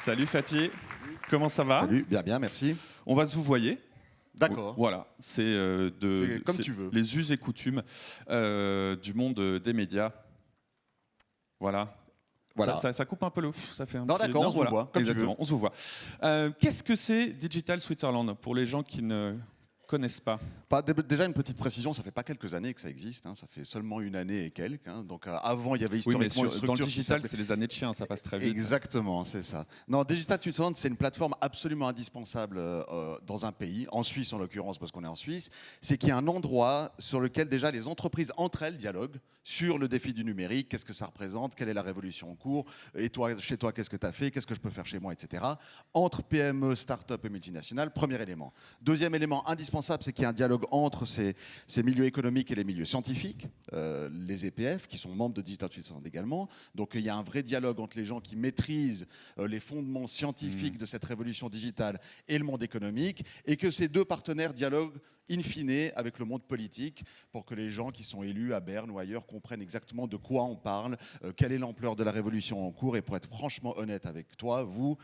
Salut Fatih, comment ça va? Salut, bien, bien, merci. On va se vous voyer. D'accord. Voilà, c'est Comme tu veux. les us et coutumes du monde des médias. Voilà. Voilà. Ça coupe un peu le ça fait un Non, petit... d'accord, on se voilà, voit, comme tu exactement, veux. on se vous voit. Qu'est-ce que c'est Digital Switzerland pour les gens qui ne connaissent pas? Déjà une petite précision, ça fait pas quelques années que ça existe, hein, ça fait seulement une année et quelques. Hein, donc avant, il y avait Oui, mais historiquement une structure dans le qui digital, s'appelait- c'est les années de chien, ça passe très vite. Exactement, c'est ça. Non, Digital Switzerland, c'est une plateforme absolument indispensable dans un pays, en Suisse en l'occurrence, parce qu'on est en Suisse. C'est qu'il y a un endroit sur lequel déjà les entreprises entre elles dialoguent sur le défi du numérique, qu'est-ce que ça représente, quelle est la révolution en cours, et toi, chez toi, qu'est-ce que tu as fait, qu'est-ce que je peux faire chez moi, etc. Entre PME, start-up et multinationales, premier élément. Deuxième élément indispensable, c'est qu'il y a un dialogue entre ces milieux économiques et les milieux scientifiques, les EPF, qui sont membres de Digital Switzerland également. Donc il y a un vrai dialogue entre les gens qui maîtrisent les fondements scientifiques de cette révolution digitale et le monde économique, et que ces deux partenaires dialoguent in fine avec le monde politique pour que les gens qui sont élus à Berne ou ailleurs comprennent exactement de quoi on parle, quelle est l'ampleur de la révolution en cours. Et pour être franchement honnête avec toi, vous,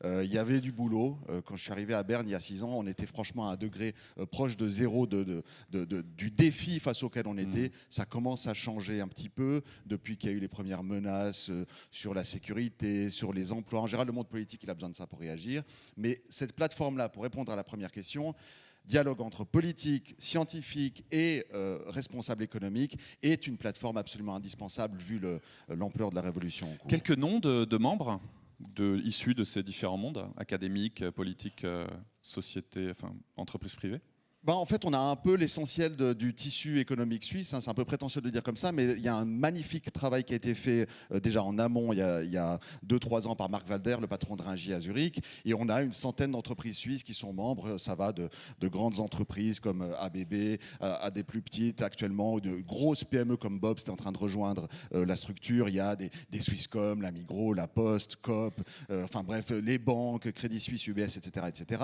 il y avait du boulot. Quand je suis arrivé à Berne il y a 6 ans, on était franchement à un degré proche de zéro du défi face auquel on était. Ça commence à changer un petit peu depuis qu'il y a eu les premières menaces sur la sécurité, sur les emplois. En général, le monde politique, il a besoin de ça pour réagir. Mais cette plateforme-là, pour répondre à la première question, dialogue entre politique, scientifique et responsable économique, est une plateforme absolument indispensable vu l'ampleur de la révolution en cours. Quelques noms de membres issus de ces différents mondes, académiques, politiques, sociétés, enfin, entreprises privées? En fait, on a un peu l'essentiel du tissu économique suisse. Hein, c'est un peu prétentieux de dire comme ça, mais il y a un magnifique travail qui a été fait déjà en amont il y a 2-3 ans par Marc Walder, le patron de Ringier à Zurich. Et on a une centaine d'entreprises suisses qui sont membres. Ça va de grandes entreprises comme ABB à des plus petites actuellement, ou de grosses PME comme Bob's est en train de rejoindre la structure. Il y a des Swisscom, la Migros, la Poste, Coop, enfin bref, les banques, Crédit Suisse, UBS, etc. etc.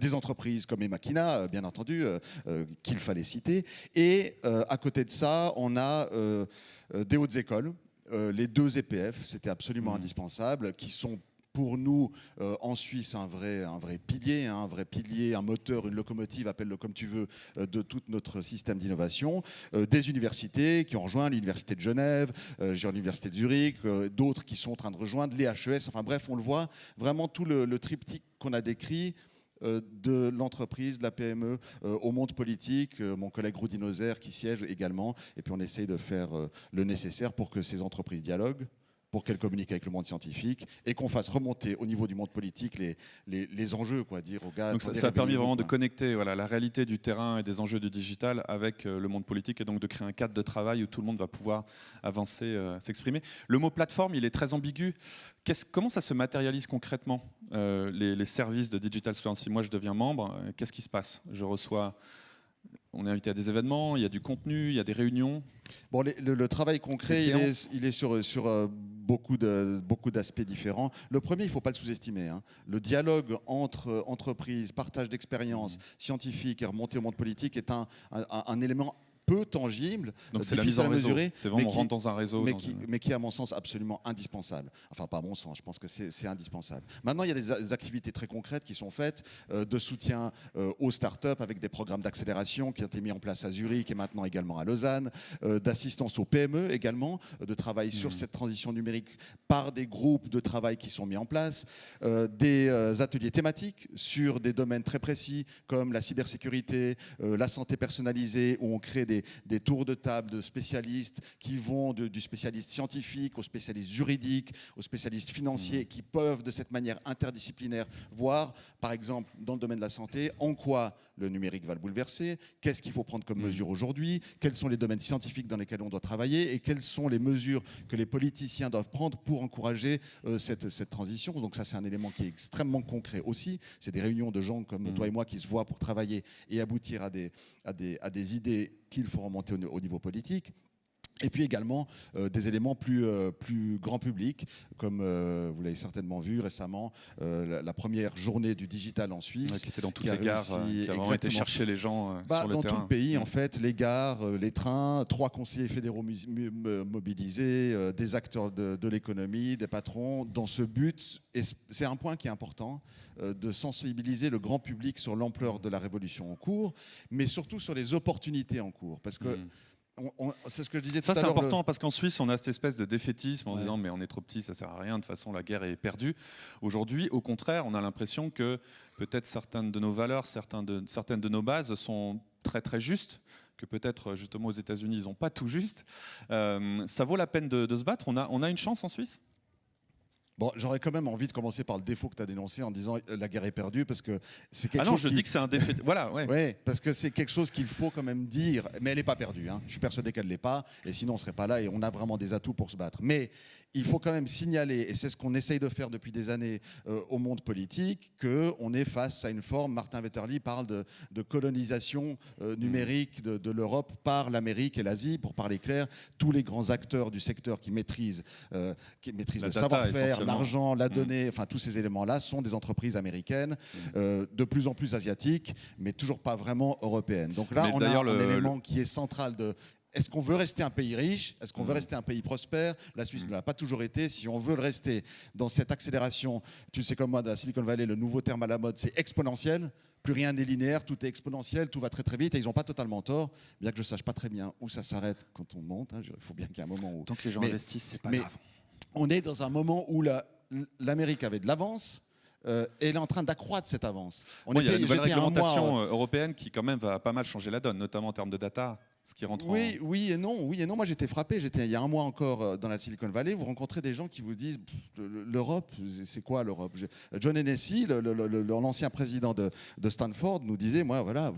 Des entreprises comme Emakina, bien entendu, qu'il fallait citer. Et à côté de ça, on a des hautes écoles, les 2 EPF, c'était absolument indispensable, qui sont pour nous, en Suisse, un vrai pilier, hein, un vrai pilier, un moteur, une locomotive, appelle-le comme tu veux, de tout notre système d'innovation. Des universités qui ont rejoint l'Université de Genève, l'Université de Zurich, d'autres qui sont en train de rejoindre, les HES, enfin bref, on le voit, vraiment tout le triptyque qu'on a décrit, de l'entreprise, de la PME, au monde politique, mon collègue Rudy Nozer qui siège également, et puis on essaye de faire le nécessaire pour que ces entreprises dialoguent, pour qu'elles communiquent avec le monde scientifique, et qu'on fasse remonter au niveau du monde politique les enjeux, quoi, dire aux gars... Donc ça a permis vraiment de connecter la réalité du terrain et des enjeux du digital avec le monde politique, et donc de créer un cadre de travail où tout le monde va pouvoir avancer, s'exprimer. Le mot plateforme, il est très ambigu. Comment ça se matérialise concrètement, les services de Digital Switzerland? Si moi je deviens membre, qu'est-ce qui se passe? Je reçois... On est invité à des événements, il y a du contenu, il y a des réunions. Bon, le travail concret, il est sur beaucoup d'aspects différents. Le premier, il ne faut pas le sous-estimer. Hein. Le dialogue entre entreprises, partage d'expériences scientifiques et remontée au monde politique est un élément peu tangible, donc c'est la mise en réseau. C'est vraiment on rentre dans un réseau. Mais qui est à mon sens absolument indispensable. Enfin, pas à mon sens, je pense que c'est indispensable. Maintenant, il y a des activités très concrètes qui sont faites, de soutien aux startups avec des programmes d'accélération qui ont été mis en place à Zurich et maintenant également à Lausanne, d'assistance aux PME également, de travail sur cette transition numérique par des groupes de travail qui sont mis en place, des ateliers thématiques sur des domaines très précis comme la cybersécurité, la santé personnalisée, où on crée des tours de table de spécialistes qui vont du spécialiste scientifique au spécialiste juridique, au spécialiste financier, qui peuvent de cette manière interdisciplinaire voir, par exemple, dans le domaine de la santé, en quoi le numérique va le bouleverser, qu'est-ce qu'il faut prendre comme mesure aujourd'hui, quels sont les domaines scientifiques dans lesquels on doit travailler et quelles sont les mesures que les politiciens doivent prendre pour encourager cette transition. Donc ça, c'est un élément qui est extrêmement concret aussi. C'est des réunions de gens comme toi et moi qui se voient pour travailler et aboutir à des idées qu'il faut remonter au niveau politique. Et puis également des éléments plus grand public, comme vous l'avez certainement vu récemment, la première journée du digital en Suisse. Qui était dans toutes qui a les gares, réussi- qui a vraiment été chercher les gens sur le dans terrain. tout le pays, en fait, les gares, les trains, 3 conseillers fédéraux mobilisés, des acteurs de l'économie, des patrons, dans ce but, et c'est un point qui est important, de sensibiliser le grand public sur l'ampleur de la révolution en cours, mais surtout sur les opportunités en cours. Parce que c'est ce que je disais tout à Ça, l'heure. c'est important parce qu'en Suisse, on a cette espèce de défaitisme en Ouais. disant mais on est trop petit, ça sert à rien, de toute façon, la guerre est perdue. Aujourd'hui, au contraire, on a l'impression que peut-être certaines de nos valeurs, certaines de nos bases sont très très justes, que peut-être justement aux États-Unis, ils n'ont pas tout juste. Ça vaut la peine de se battre. On a une chance en Suisse. Bon, j'aurais quand même envie de commencer par le défaut que tu as dénoncé en disant la guerre est perdue, parce que c'est quelque Ah non, chose je dis que c'est un défait. Voilà, ouais. Oui, parce que c'est quelque chose qu'il faut quand même dire, mais elle n'est pas perdue. Hein. Je suis persuadé qu'elle ne l'est pas, et sinon on ne serait pas là, et on a vraiment des atouts pour se battre. Mais il faut quand même signaler, et c'est ce qu'on essaye de faire depuis des années au monde politique, qu'on est face à une forme, Martin Vetterli parle de colonisation numérique de l'Europe par l'Amérique et l'Asie, pour parler clair, tous les grands acteurs du secteur qui maîtrisent le data, savoir-faire, essentiellement. l'argent, la donnée, enfin tous ces éléments-là sont des entreprises américaines, de plus en plus asiatiques, mais toujours pas vraiment européennes. Donc là, Mais on a d'ailleurs, un élément qui est central de... Est-ce qu'on veut rester un pays riche? Est-ce qu'on veut rester un pays prospère? La Suisse ne l'a pas toujours été. Si on veut le rester dans cette accélération, tu le sais comme moi, de la Silicon Valley, le nouveau terme à la mode, c'est exponentiel. Plus rien n'est linéaire, tout est exponentiel, tout va très très vite. Et ils n'ont pas totalement tort, bien que je ne sache pas très bien où ça s'arrête quand on monte. Hein. Il faut bien qu'il y ait un moment où... Tant que les gens investissent, c'est pas mais grave. on est dans un moment où l'Amérique avait de l'avance. Et elle est en train d'accroître cette avance. Il y a une nouvelle j'étais un mois, réglementation européenne qui quand même va pas mal changer la donne, notamment en termes de data, ce qui rentre oui et non. Moi, j'étais frappé. Il y a un mois encore dans la Silicon Valley. Vous rencontrez des gens qui vous disent l'Europe, c'est quoi l'Europe? John Hennessy, l'ancien président de Stanford, nous disait moi, voilà,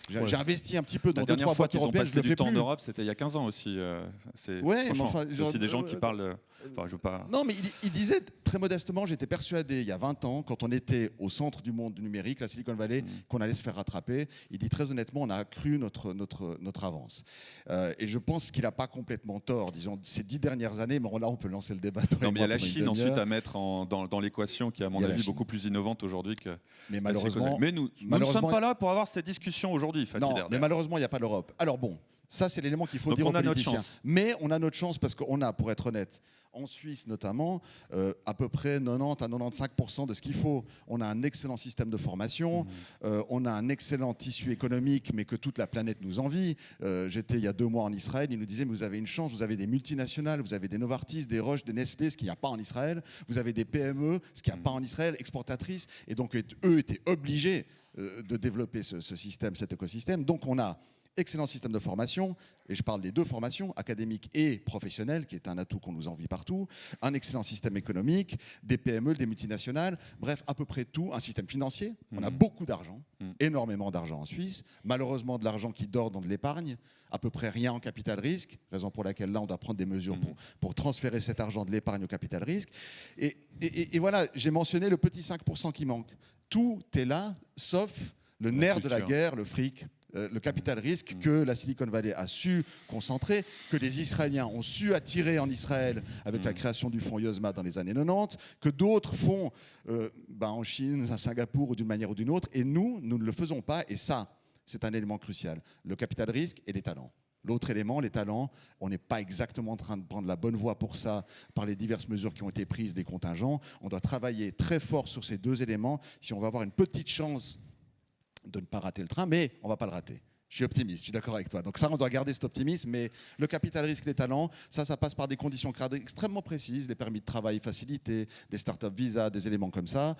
j'ai investi un petit peu dans La dernière 2-3 fois boîtes qu'ils ont européennes. Je passé le du fais temps en plus. Europe, c'était il y a 15 ans aussi. C'est mais aussi des gens qui parlent. Enfin, je veux pas. Non, mais il disait très modestement, j'étais persuadé il y a 20 ans, quand on était au centre du monde numérique, la Silicon Valley, qu'on allait se faire rattraper. Il dit très honnêtement, on a accru notre avance. Et je pense qu'il n'a pas complètement tort, disons, ces 10 dernières années, mais là on peut lancer le débat. Non, mais il y a la Chine ensuite à mettre dans l'équation qui est à mon avis Chine. beaucoup plus innovante aujourd'hui que. Mais malheureusement, mais nous ne sommes pas là pour avoir cette discussion aujourd'hui. Non, mais malheureusement il n'y a pas l'Europe. Alors bon. Ça, c'est l'élément qu'il faut Donc dire aux on a notre politiciens. chance. Mais on a notre chance parce qu'on a, pour être honnête, en Suisse notamment, à peu près 90 à 95% de ce qu'il faut. On a un excellent système de formation, on a un excellent tissu économique, mais que toute la planète nous envie. J'étais il y a 2 mois en Israël, ils nous disaient, mais vous avez une chance, vous avez des multinationales, vous avez des Novartis, des Roche, des Nestlé, ce qu'il n'y a pas en Israël. Vous avez des PME, ce qu'il n'y a pas en Israël, exportatrices. Et donc, eux étaient obligés de développer ce système, cet écosystème. Donc, on a excellent système de formation, et je parle des 2 formations, académiques et professionnelles, qui est un atout qu'on nous envie partout, un excellent système économique, des PME, des multinationales, bref, à peu près tout, un système financier. On a beaucoup d'argent, énormément d'argent en Suisse, malheureusement de l'argent qui dort dans de l'épargne, à peu près rien en capital risque, raison pour laquelle là on doit prendre des mesures pour transférer cet argent de l'épargne au capital risque. Et voilà, j'ai mentionné le petit 5% qui manque. Tout est là, sauf le nerf de la guerre, le fric, le capital risque que la Silicon Valley a su concentrer, que les Israéliens ont su attirer en Israël avec la création du fonds Yozma dans les années 90, que d'autres font en Chine, à Singapour ou d'une manière ou d'une autre, et nous ne le faisons pas, et ça, c'est un élément crucial. Le capital risque et les talents. L'autre élément, les talents, on n'est pas exactement en train de prendre la bonne voie pour ça par les diverses mesures qui ont été prises des contingents. On doit travailler très fort sur ces 2 éléments si on va avoir une petite chance de ne pas rater le train, mais on ne va pas le rater. Je suis optimiste, je suis d'accord avec toi. Donc ça, on doit garder cet optimisme, mais le capital risque, les talents, ça passe par des conditions cadres extrêmement précises, des permis de travail facilités, des start-up visa, des éléments comme ça,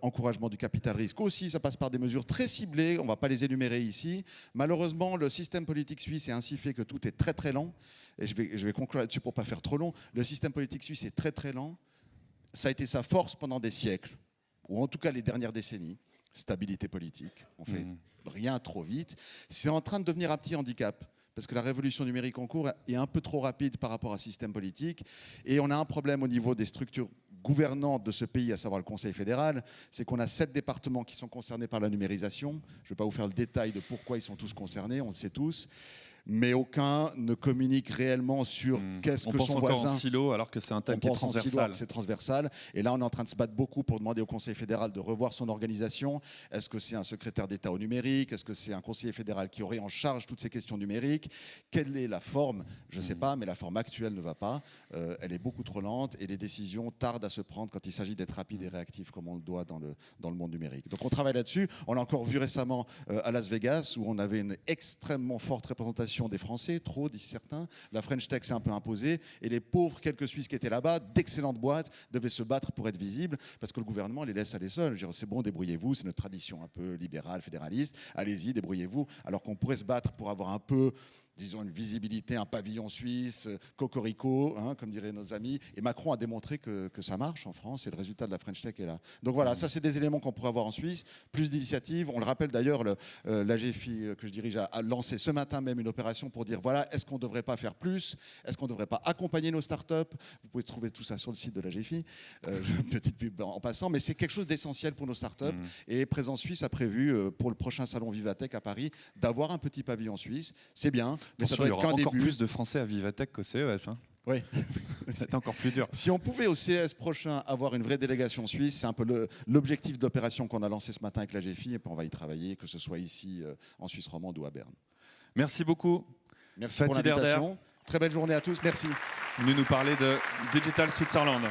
encouragement du capital risque aussi, ça passe par des mesures très ciblées, on ne va pas les énumérer ici. Malheureusement, le système politique suisse est ainsi fait que tout est très très lent, et je vais conclure là-dessus pour ne pas faire trop long. Le système politique suisse est très très lent, ça a été sa force pendant des siècles, ou en tout cas les dernières décennies. Stabilité politique, on fait rien trop vite. C'est en train de devenir un petit handicap, parce que la révolution numérique en cours est un peu trop rapide par rapport à un système politique, et on a un problème au niveau des structures gouvernantes de ce pays, à savoir le Conseil fédéral, c'est qu'on a 7 départements qui sont concernés par la numérisation. Je ne vais pas vous faire le détail de pourquoi ils sont tous concernés, on le sait tous. mais aucun ne communique réellement sur qu'est-ce que son voisin. On pense encore en voisin. silo alors que c'est un thème qui est transversal. C'est transversal. Et là, on est en train de se battre beaucoup pour demander au Conseil fédéral de revoir son organisation. Est-ce que c'est un secrétaire d'État au numérique? Est-ce que c'est un conseiller fédéral qui aurait en charge toutes ces questions numériques? Quelle est la forme? Je ne sais pas, mais la forme actuelle ne va pas. Elle est beaucoup trop lente et les décisions tardent à se prendre quand il s'agit d'être rapide et réactif comme on le doit dans le monde numérique. Donc on travaille là-dessus. On l'a encore vu récemment à Las Vegas où on avait une extrêmement forte représentation des Français, trop disent certains. La French Tech s'est un peu imposée et les pauvres quelques Suisses qui étaient là-bas, d'excellentes boîtes, devaient se battre pour être visibles parce que le gouvernement les laisse aller seuls. C'est bon, débrouillez-vous, c'est notre tradition un peu libérale, fédéraliste, allez-y, débrouillez-vous. Alors qu'on pourrait se battre pour avoir un peu, disons, une visibilité, un pavillon suisse, cocorico, hein, comme diraient nos amis. Et Macron a démontré que ça marche en France et le résultat de la French Tech est là. Donc voilà, ça c'est des éléments qu'on pourrait avoir en Suisse. Plus d'initiatives. On le rappelle d'ailleurs, l'AGFI que je dirige a lancé ce matin même une opération pour dire, voilà, est-ce qu'on ne devrait pas faire plus? Est-ce qu'on ne devrait pas accompagner nos startups? Vous pouvez trouver tout ça sur le site de l'AGFI. Petite pub en passant, mais c'est quelque chose d'essentiel pour nos startups. Et Présence Suisse a prévu pour le prochain salon Vivatech à Paris d'avoir un petit pavillon suisse. C'est bien. Mais ça doit il y être aura qu'un encore début. plus de Français à Vivatech qu'au CES. Hein. Oui. C'est encore plus dur. Si on pouvait au CES prochain avoir une vraie délégation suisse, c'est un peu l'objectif de l'opération qu'on a lancé ce matin avec la GFI et puis on va y travailler, que ce soit ici en Suisse romande ou à Berne. Merci beaucoup. Merci pour l'invitation. Très belle journée à tous. Merci. Venu nous parler de Digital Switzerland.